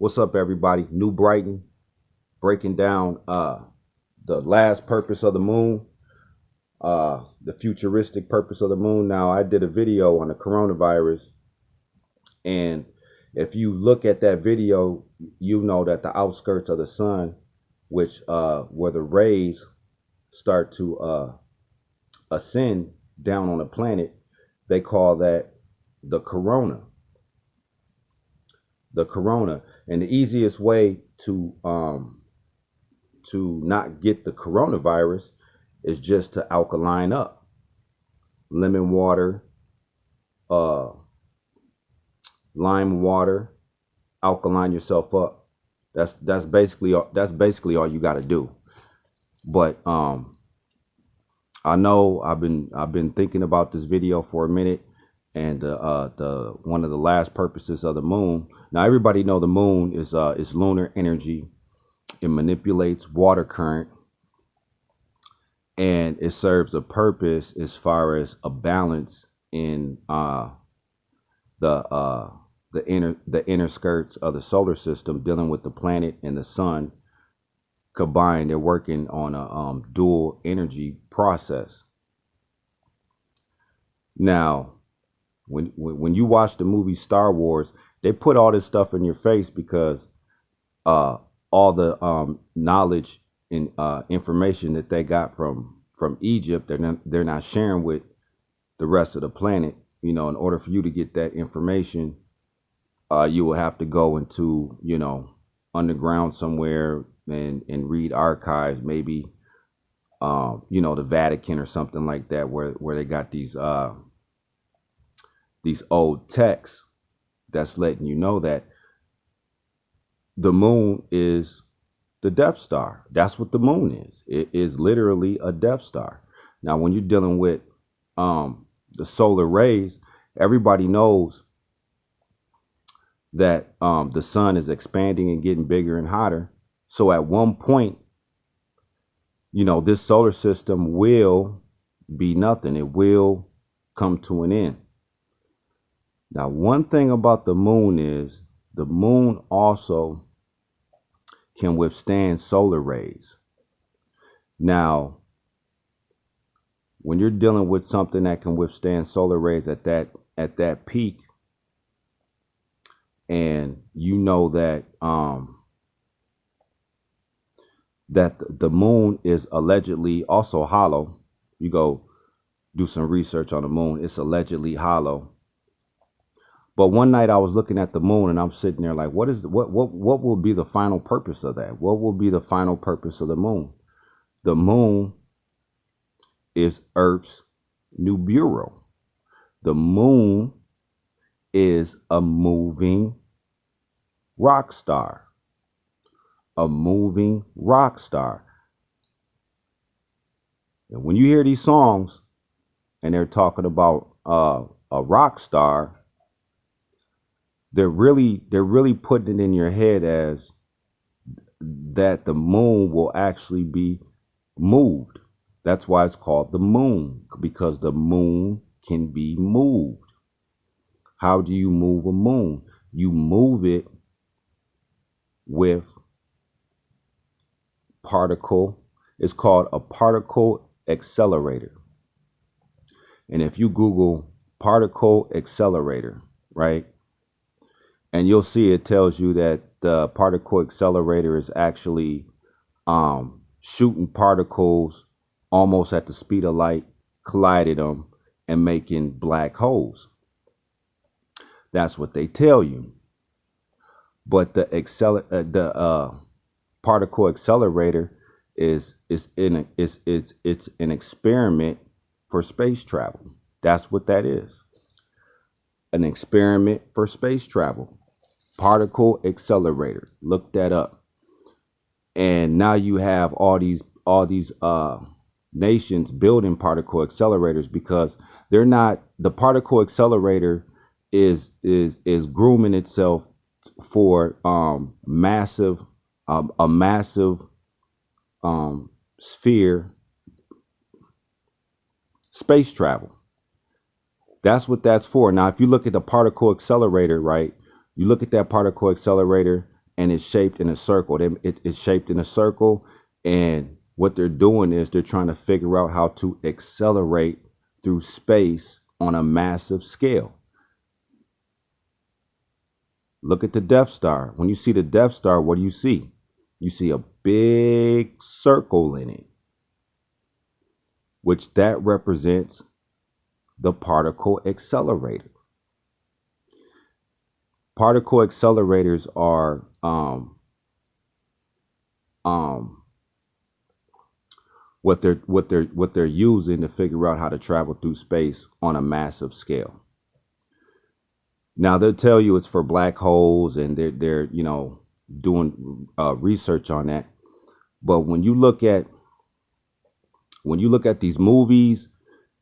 What's up, everybody? New Brighton, breaking down the last purpose of the moon, the futuristic purpose of the moon. Now, I did a video on the coronavirus, and if you look at that video, you know that the outskirts of the sun, which where the rays start to ascend down on the planet, they call that the corona. The corona. And the easiest way to not get the coronavirus is just to alkaline up. Lemon water, lime water, alkaline yourself up. That's basically all you got to do. But I know I've been thinking about this video for a minute, and the one of the last purposes of the moon. Now, everybody know the moon is lunar energy. It manipulates water current, and it serves a purpose as far as a balance in the inner skirts of the solar system, dealing with the planet and the sun combined. They're working on a dual energy process. Now, when you watch the movie Star Wars, they put all this stuff in your face because all the knowledge and information that they got from Egypt, they're not sharing with the rest of the planet. You know, in order for you to get that information, you will have to go into, underground somewhere and read archives, maybe the Vatican or something like that, where they got these old texts that's letting you know that the moon is the Death Star. That's what the moon is. It is literally a Death Star. Now, when you're dealing with the solar rays, everybody knows that the sun is expanding and getting bigger and hotter. So at one point, this solar system will be nothing. It will come to an end. Now, one thing about the moon is the moon also can withstand solar rays. Now, when you're dealing with something that can withstand solar rays at that peak, and you know that that the moon is allegedly also hollow. You go do some research on the moon. It's allegedly hollow. But one night I was looking at the moon and I'm sitting there like, what will be the final purpose of that? What will be the final purpose of the moon? The moon is Earth's Nibiru. The moon is a moving rock star. A moving rock star. And when you hear these songs and they're talking about a rock star, they're really putting it in your head as that the moon will actually be moved. That's why it's called the moon, because the moon can be moved. How do you move a moon? You move it with particle. It's called a particle accelerator. And if you Google particle accelerator, right, and you'll see it tells you that the particle accelerator is actually shooting particles almost at the speed of light, colliding them and making black holes. That's what they tell you. But the particle accelerator is an experiment for space travel. That's what that is. An experiment for space travel. Particle accelerator. Look that up. And now you have all these nations building particle accelerators, because they're not, the particle accelerator is grooming itself for a massive sphere space travel. That's what that's for. Now, if you look at the particle accelerator, right, you look at that particle accelerator and it's shaped in a circle. It's shaped in a circle, and what they're doing is they're trying to figure out how to accelerate through space on a massive scale. Look at the Death Star. When you see the Death Star, what do you see? You see a big circle in it, which that represents the particle accelerator. Particle accelerators are what they're using to figure out how to travel through space on a massive scale. Now they'll tell you it's for black holes, and they're doing research on that. But when you look at these movies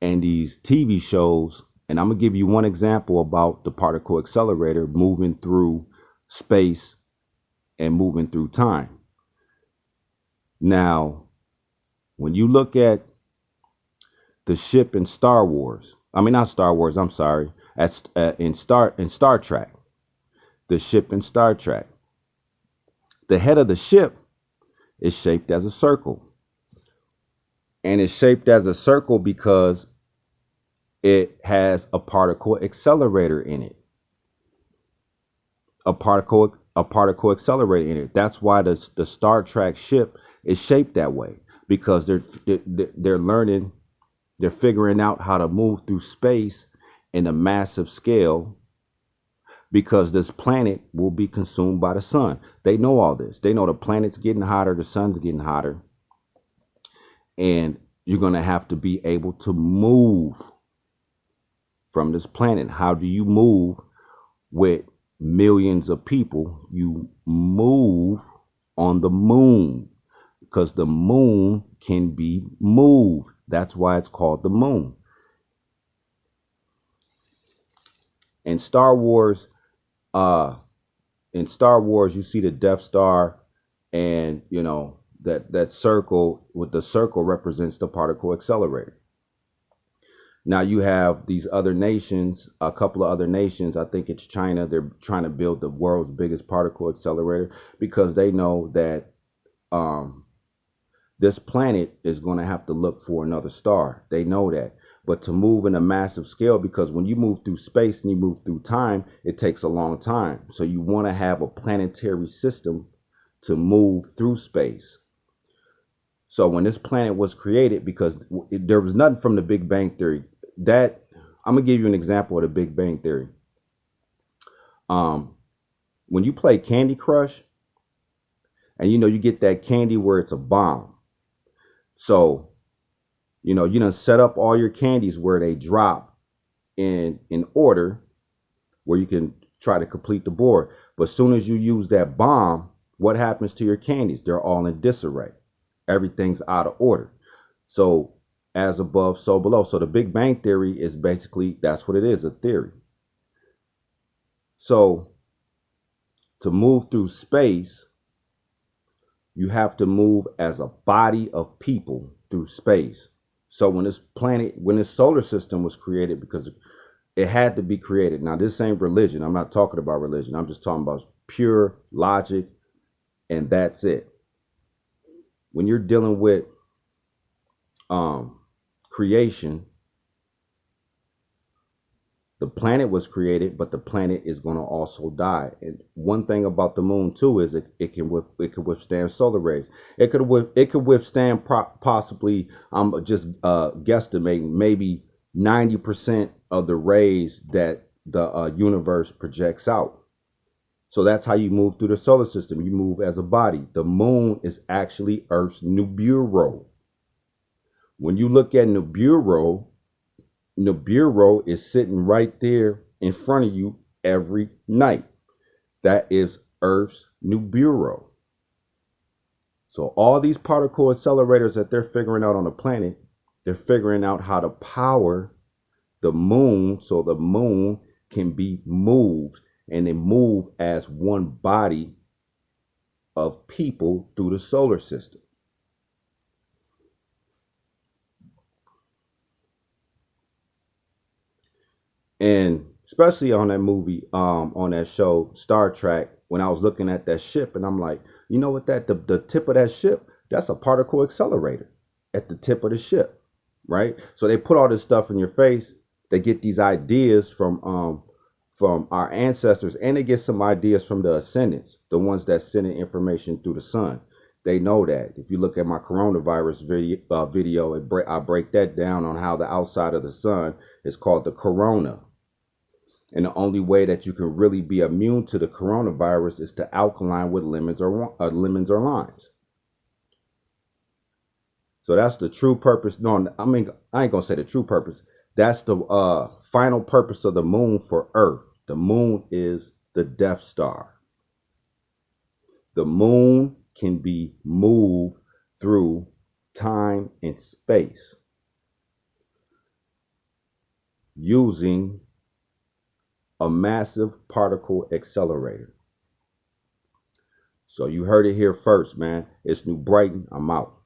and these TV shows, and I'm gonna give you one example about the particle accelerator moving through space and moving through time. Now, when you look at the ship in Star Wars, I mean not Star Wars, I'm sorry, in Star Trek, the ship in Star Trek, the head of the ship is shaped as a circle. And it's shaped as a circle because it has a particle accelerator in it. A particle accelerator in it. That's why the Star Trek ship is shaped that way, because they're learning, they're figuring out how to move through space in a massive scale, because this planet will be consumed by the sun. They know all this. They know the planet's getting hotter, the sun's getting hotter, and you're going to have to be able to move from this planet. How do you move with millions of people? You move on the moon, because the moon can be moved. That's why it's called the moon. In Star Wars, you see the Death Star, and that circle, with the circle represents the particle accelerator. Now you have these other nations, a couple of other nations, I think it's China, they're trying to build the world's biggest particle accelerator, because they know that this planet is going to have to look for another star. They know that. But to move in a massive scale, because when you move through space and you move through time, it takes a long time. So you want to have a planetary system to move through space. So when this planet was created, because there was nothing from the Big Bang Theory, that I'm gonna give you an example of the Big Bang Theory. When you play Candy Crush, and you get that candy where it's a bomb. So you done set up all your candies where they drop in order, where you can try to complete the board. But as soon as you use that bomb, what happens to your candies? They're all in disarray. Everything's out of order. So as above, so below. So the Big Bang Theory is basically, that's what it is, a theory. So to move through space, you have to move as a body of people through space. So when this solar system was created, because it had to be created. Now, this ain't religion. I'm not talking about religion. I'm just talking about pure logic, and that's it. When you're dealing with creation, the planet was created, but the planet is going to also die. And one thing about the moon too is it can withstand solar rays. It could withstand possibly, I'm just guesstimating, maybe 90% of the rays that the universe projects out. So that's how you move through the solar system. You move as a body. The moon is actually Earth's Nibiru. When you look at Nibiru is sitting right there in front of you every night. That is Earth's Nibiru. So all these particle accelerators that they're figuring out on the planet, they're figuring out how to power the moon, so the moon can be moved, and they move as one body of people through the solar system. And especially on that movie, on that show Star Trek. When I was looking at that ship, and I'm like, you know what? The tip of that ship, that's a particle accelerator at the tip of the ship, right? So they put all this stuff in your face. They get these ideas from our ancestors, and they get some ideas from the ascendants, the ones that sending information through the sun. They know that. If you look at my coronavirus video, I break that down on how the outside of the sun is called the corona. And the only way that you can really be immune to the coronavirus is to alkaline with lemons or limes. So that's the true purpose. No, I mean, I ain't gonna say the true purpose. That's the final purpose of the moon for Earth. The moon is the Death Star. The moon can be moved through time and space using a massive particle accelerator. So you heard it here first, man. It's New Brighton. I'm out.